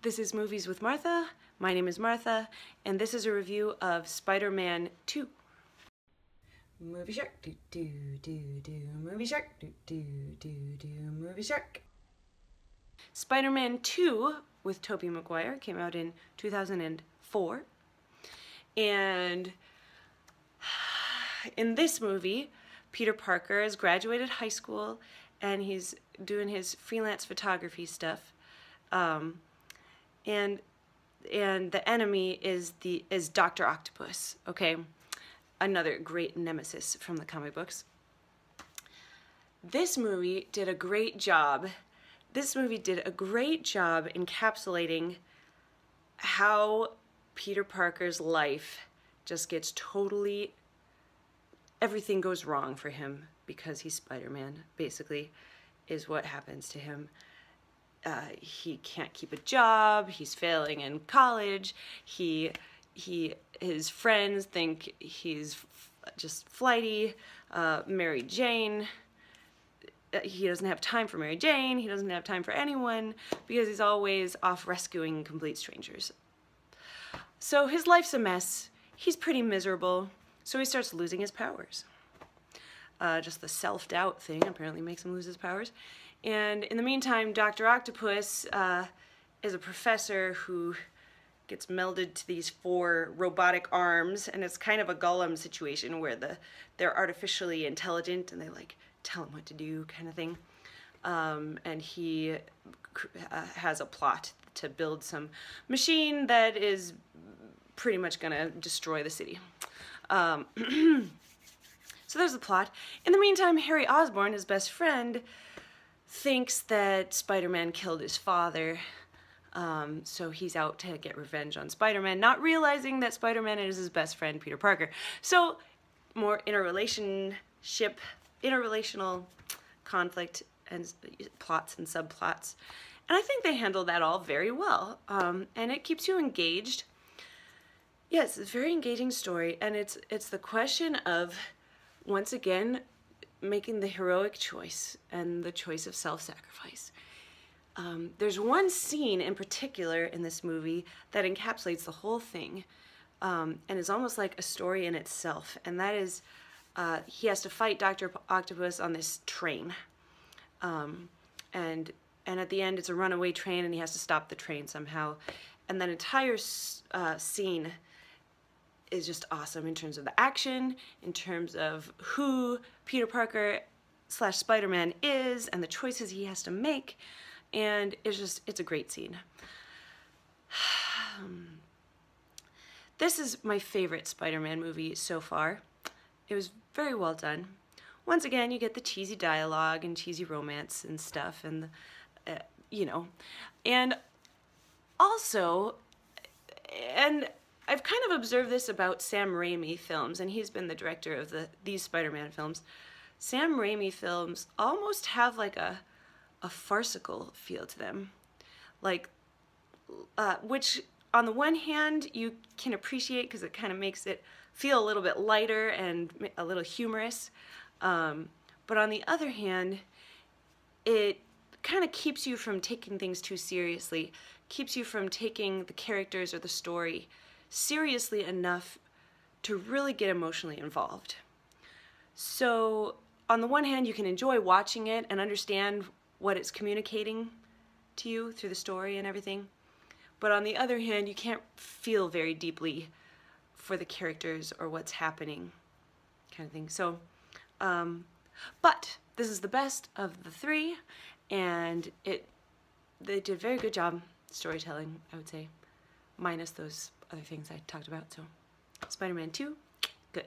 This is Movies with Martha. My name is Martha, and this is a review of Spider-Man 2. Movie shark, do do do do. Movie shark, do do do do. Movie shark. Spider-Man 2 with Tobey Maguire came out in 2004, and in this movie, Peter Parker has graduated high school, and he's doing his freelance photography stuff. And the enemy is Dr. Octopus, okay? Another great nemesis from the comic books. This movie did a great job. This movie did a great job encapsulating how Peter Parker's life just gets totally, everything goes wrong for him because he's Spider-Man, basically, is what happens to him. He can't keep a job, he's failing in college, his friends think he's just flighty, Mary Jane, he doesn't have time for Mary Jane, he doesn't have time for anyone, because he's always off rescuing complete strangers. So his life's a mess, he's pretty miserable, so he starts losing his powers. Just the self-doubt thing apparently makes him lose his powers. And in the meantime, Dr. Octopus is a professor who gets melded to these 4 robotic arms, and it's kind of a Gollum situation where they're artificially intelligent and they like tell him what to do, kind of thing. And he has a plot to build some machine that is pretty much gonna destroy the city. So there's the plot. In the meantime, Harry Osborn, his best friend, thinks that Spider-Man killed his father, so he's out to get revenge on Spider-Man, not realizing that Spider-Man is his best friend, Peter Parker. So, more interrelational conflict and plots and subplots. And I think they handle that all very well, and it keeps you engaged. Yes, it's a very engaging story, and it's the question of, once again, making the heroic choice and the choice of self-sacrifice. There's one scene in particular in this movie that encapsulates the whole thing, and is almost like a story in itself, and that is he has to fight Dr. Octopus on this train, and at the end it's a runaway train and he has to stop the train somehow, and that entire scene is just awesome in terms of the action, in terms of who Peter Parker / Spider-Man is and the choices he has to make, and it's a great scene. This is my favorite Spider-Man movie so far. It was very well done. Once again, you get the cheesy dialogue and cheesy romance and stuff, and you know, and also, and I've kind of observed this about Sam Raimi films, and he's been the director of these Spider-Man films. Sam Raimi films almost have like a farcical feel to them, like which on the one hand you can appreciate because it kind of makes it feel a little bit lighter and a little humorous, but on the other hand, it kind of keeps you from taking things too seriously, keeps you from taking the characters or the story seriously enough to really get emotionally involved. So on the one hand, you can enjoy watching it and understand what it's communicating to you through the story and everything, but on the other hand, you can't feel very deeply for the characters or what's happening, kind of thing. So but this is the best of the 3, and they did a very good job storytelling, I would say, minus those other things I talked about. So Spider-Man 2, good.